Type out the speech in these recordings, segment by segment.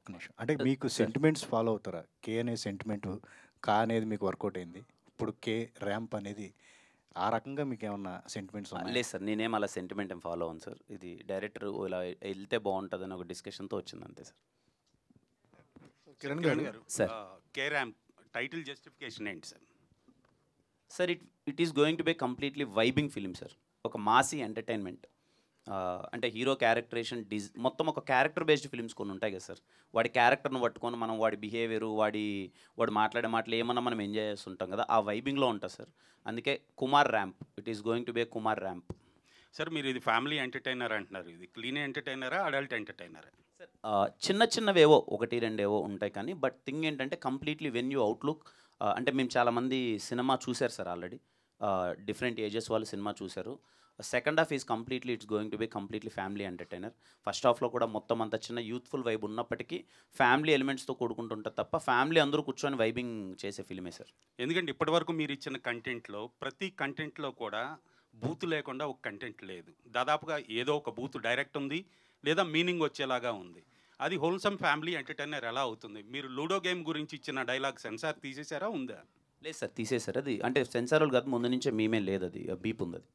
ఒక్క నిమిషం. అంటే మీకు సెంటిమెంట్స్ ఫాలో అవుతారా? కే అనే సెంటిమెంటు, కా అనేది మీకు వర్కౌట్ అయింది. ఇప్పుడు కే ర్యాంప్ అనేది ఆ రకంగా మీకేమన్నా సెంటిమెంట్స్ ఉన్నాయా? లేదు సార్, నేనేం అలా సెంటిమెంట్ ఏం ఫాలో అవ్వను సార్. ఇది డైరెక్టర్ ఇలా వెళ్తే బాగుంటుందని ఒక డిస్కషన్తో వచ్చింది అంతే సార్. కిరణ్ గారు sir. K ramp title justification ఏంటి sir? Sir, it is going to be completely vibing film sir. ఒక మాసీ ఎంటర్టైన్మెంట్. అంటే హీరో క్యారెక్టరేషన్ మొత్తం ఒక క్యారెక్టర్ బేస్డ్ ఫిలిమ్స్ కొన్ని ఉంటాయి కదా సార్. వాడి క్యారెక్టర్ను పట్టుకొని మనం వాడి బిహేవియరు, వాడు మాట్లాడే మాటలు ఏమన్నా మనం ఎంజాయ్ చేస్తుంటాం కదా, ఆ వైబింగ్లో ఉంటుంది సార్. అందుకే Kumar ramp, it is going to B Kumar ramp. Sir, మీరు ఇది ఫ్యామిలీ ఎంటర్టైనర్ అంటున్నారు, ఇది క్లీన్ ఎంటర్టైనరా, అడల్ట్ ఎంటర్టైనరా? చిన్నవేవో ఒకటి రెండేవో ఉంటాయి, కానీ బట్ థింగ్ ఏంటంటే కంప్లీట్లీ వెన్ యూ అవుట్లుక్. అంటే మేము చాలామంది సినిమా చూశారు సార్ ఆల్రెడీ. డిఫరెంట్ ఏజెస్ వాళ్ళు సినిమా చూశారు. Second half is completely it's going to be completely family entertainer. First హాఫ్లో కూడా మొత్తం అంత చిన్న యూత్ఫుల్ వైబ్ ఉన్నప్పటికీ ఫ్యామిలీ ఎలిమెంట్స్తో కూడుకుంటుంటుంది తప్ప ఫ్యామిలీ అందరూ కూర్చొని వైబింగ్ చేసే ఫిల్మే సార్. ఎందుకంటే ఇప్పటివరకు మీరు ఇచ్చిన కంటెంట్లో ప్రతి కంటెంట్లో కూడా బూత్ లేకుండా ఒక కంటెంట్ లేదు. దాదాపుగా ఏదో ఒక బూత్ డైరెక్ట్ ఉంది, లేదా మీనింగ్ వచ్చేలాగా ఉంది. అది హోల్సమ్ ఫ్యామిలీ ఎంటర్టైనర్ ఎలా అవుతుంది? మీరు లూడో గేమ్ గురించి ఇచ్చిన డైలాగ్ సెన్సార్ తీసేశారా, ఉందా? లేదు సార్, తీసేశారు. అది అంటే సెన్సార్లు కాదు, ముందు నుంచే మేమే లేదు, అది బీప్ ఉంది. అది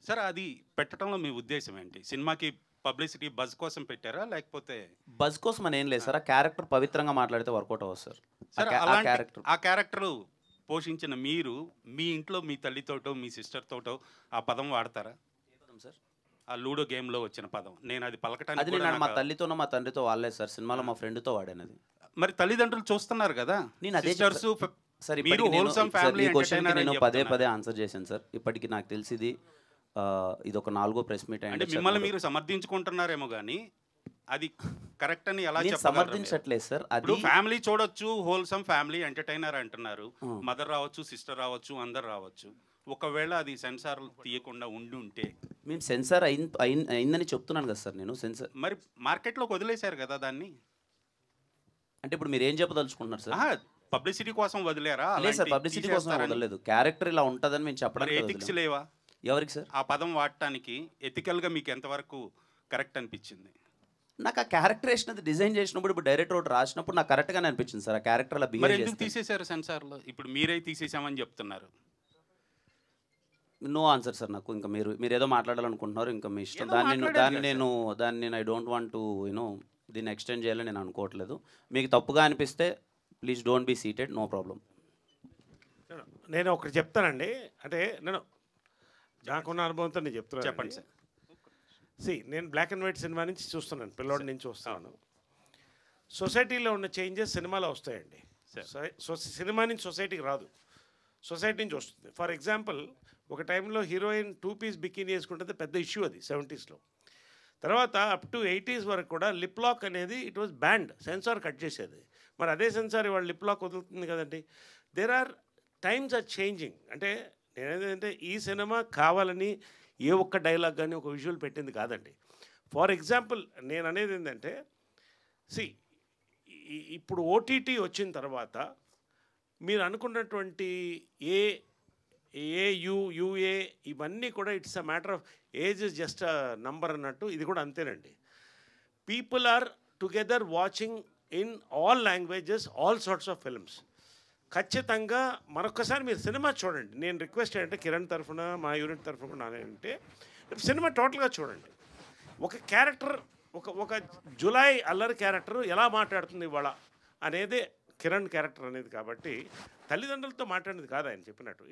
సార్, అది పెట్టడంలో మీ ఉద్దేశం ఏంటి? సినిమాకి పబ్లిసిటీ బజ్ కోసం పెట్టారా, లేకపోతే? బజ్ కోసం అని ఏం లేదు సార్. ఆ క్యారెక్టర్ పవిత్రంగా మాట్లాడితే వర్కౌట్ అవ్వదు సార్. సార్, ఆ క్యారెక్టర్ పోషించిన మీరు మీ ఇంట్లో మీ తల్లితోటో మీ సిస్టర్తోటో ఆ పదం వాడతారా? ఏ పదం సార్? ఆ లూడో గేమ్లో వచ్చిన పదం నేను అది పలకటానికి అది నేను మా తల్లితోనో మా తండ్రితో వాడలేదు సార్. సినిమాలో మా ఫ్రెండ్తో వాడాను. అది మరి తల్లిదండ్రులు చూస్తున్నారు కదా. నేను అదే సార్, నేను పదే ఆన్సర్ చేశాను సార్. ఇప్పటికి నాకు తెలిసింది ఇది ఒక 4వ ప్రెస్ మీట్ అంటే మిమ్మల్ని మీరు సమర్థించుకుంటున్నారేమో కానీ అది కరెక్ట్ అని ఎలా చెప్పగలరు? సమర్థించట్లేదు సార్. అది ఫ్యామిలీ చూడొచ్చు, హోల్సమ్ ఫ్యామిలీ ఎంటర్టైనర్ అంటున్నారు. మదర్ రావచ్చు, సిస్టర్ రావచ్చు, అందరు రావచ్చు. ఒకవేళ అది సెన్సార్ తీయకుండా ఉంటే మేము సెన్సార్ అయిందని చెప్తున్నాను కదా సార్. నేను సెన్సార్ మరి మార్కెట్లోకి వదిలేశారు కదా దాన్ని. అంటే ఇప్పుడు మీరు ఏం చెప్పదలుచుకుంటున్నారు సార్? పబ్లిసిటీ కోసం వదిలేరా? లేదు సార్, పబ్లిసిటీ కోసం వదలలేదు. క్యారెక్టర్ ఇలా ఉంటుందని మేము చెప్పడానికి. ఎథిక్స్ లేవా ఎవరికి సార్? ఆ పదం వాడటానికి ఎథికల్గా మీకు ఎంతవరకు కరెక్ట్ అనిపించింది? నాకు ఆ క్యారెక్టరేషన్ అది డిజైన్ చేసినప్పుడు, ఇప్పుడు డైరెక్టర్ ఒకటి రాసినప్పుడు నాకు కరెక్ట్గానే అనిపించింది సార్. ఆ క్యారెక్టర్ అలా బిహేవ్ చేస్తే. తీసేశారు సెన్సార్లో? ఇప్పుడు మీరే తీసేసామని చెప్తున్నారు. No answer sir. నాకు ఇంకా మీరు ఏదో మాట్లాడాలనుకుంటున్నారు, ఇంకా మీ ఇష్టం. దాన్ని నేను ఐ డోంట్ వాంట్ టు దీన్ని ఎక్స్టెండ్ చేయాలని నేను అనుకోవట్లేదు. మీకు తప్పుగా అనిపిస్తే please don't be seated, no problem. నేను ఒకటి చెప్తానండి. అంటే నేను నాకున్న అనుభవంతో నేను చెప్తున్నాను. చెప్పండి సార్. నేను బ్లాక్ అండ్ వైట్ సినిమా నుంచి చూస్తున్నాను, పిల్లోడి నుంచి చూస్తున్నాను. సొసైటీలో ఉన్న చేంజెస్ సినిమాలో వస్తాయండి. సినిమా నుంచి సొసైటీకి రాదు, సొసైటీ నుంచి వస్తుంది. ఫర్ ఎగ్జాంపుల్, ఒక టైంలో హీరోయిన్ 2 పీస్ బికినీ వేసుకుంటే పెద్ద ఇష్యూ అది 70s. తర్వాత అప్ టు 80s వరకు కూడా లిప్ లాక్ అనేది it was banned. Censor cut చేసేది. మరి అదే సెన్సార్ ఇవాళ లిప్ లాక్ వదులుతుంది కదండి. There are times are changing. అంటే నేనేంటంటే ఈ సినిమా కావాలని ఏ ఒక్క డైలాగ్ కానీ ఒక విజువల్ పెట్టింది కాదండి. ఫర్ ఎగ్జాంపుల్ నేను అనేది ఏంటంటే, ఇప్పుడు ఓటీటీ వచ్చిన తర్వాత మీరు అనుకున్నటువంటి యుఏ ఇవన్నీ కూడా it's a matter of age is just a number అన్నట్టు ఇది కూడా అంతేనండి. People are together watching in all languages, all sorts of films. ఖచ్చితంగా మరొకసారి మీరు సినిమా చూడండి. నేను రిక్వెస్ట్ ఏంటంటే కిరణ్ తరఫున, మా యూనిట్ తరఫున కూడా అంటే సినిమా టోటల్గా చూడండి. ఒక క్యారెక్టర్, ఒక జులై అల్లరి క్యారెక్టర్ ఎలా మాట్లాడుతుంది ఇవాళ అనేది కిరణ్ క్యారెక్టర్ అనేది. కాబట్టి తల్లిదండ్రులతో మాట్లాడేది కాదు ఆయన చెప్పినట్టు.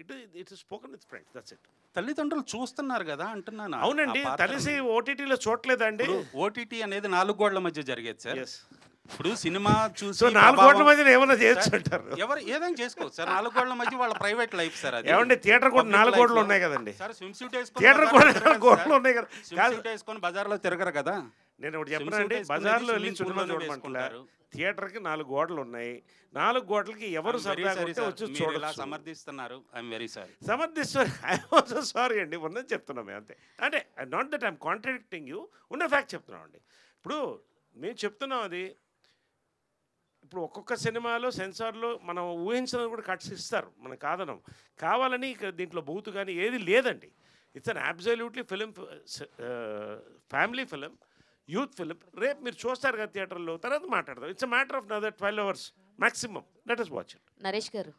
It spoken with friends, that's it. తల్లిదండ్రులు చూస్తున్నారు కదా అంటున్నాను. అవునండి, తెలిసి ఓటీటీలో చూడలేదండి. ఓటీటీ అనేది 4 గోడల మధ్య జరిగేది సార్. ఇప్పుడు సినిమా చూసి 4 గోడల మధ్య ఏమైనా చేయొచ్చు అంటారు. ఎవరు ఏదైనా చేసుకోవచ్చు సార్. 4 గోడల మధ్య వాళ్ళ ప్రైవేట్ లైఫ్ సార్. అది ఏమండి, థియేటర్ కూడా 4 గోడలు ఉన్నాయి కదండి సార్. స్విమ్ సూట్ వేసుకొని థియేటర్ కూడా 4 గోడలు ఉన్నాయి కదా. స్విమ్ సూట్ వేసుకొని బజార్లో తిరగరు కదా. నేను ఒకటి చెప్పనండి, బజార్లో వెళ్ళి సినిమా చూడమంటారు. థియేటర్కి 4 గోడలు ఉన్నాయి. 4 గోడలకి ఎవరు సరదాగా వచ్చి చూడాలి. సమర్థిస్తున్నారు. I'm very sorry. సమర్థిస్తారు. ఐఎమ్ ఆల్సో సారీ అండి. ఉన్నది చెప్తున్నాం అంతే. అంటే not that I'm contradicting you, ఉన్న ఫ్యాక్ట్ చెప్తున్నాం అండి. ఇప్పుడు మేము చెప్తున్నాం అది. ఇప్పుడు ఒక్కొక్క సినిమాలో సెన్సార్లో మనం ఊహించినది కూడా కట్స్ ఇస్తారు, మనం కాదనం. కావాలని దీంట్లో బూతు కానీ ఏది లేదండి. It's an absolutely film, family film. Youth film. రేపు మీరు చూస్తారు కదా థియేటర్లో, తర్వాత మాట్లాడదాం. It's a matter of 12 hours maximum. Let us watch it. Naresh గారు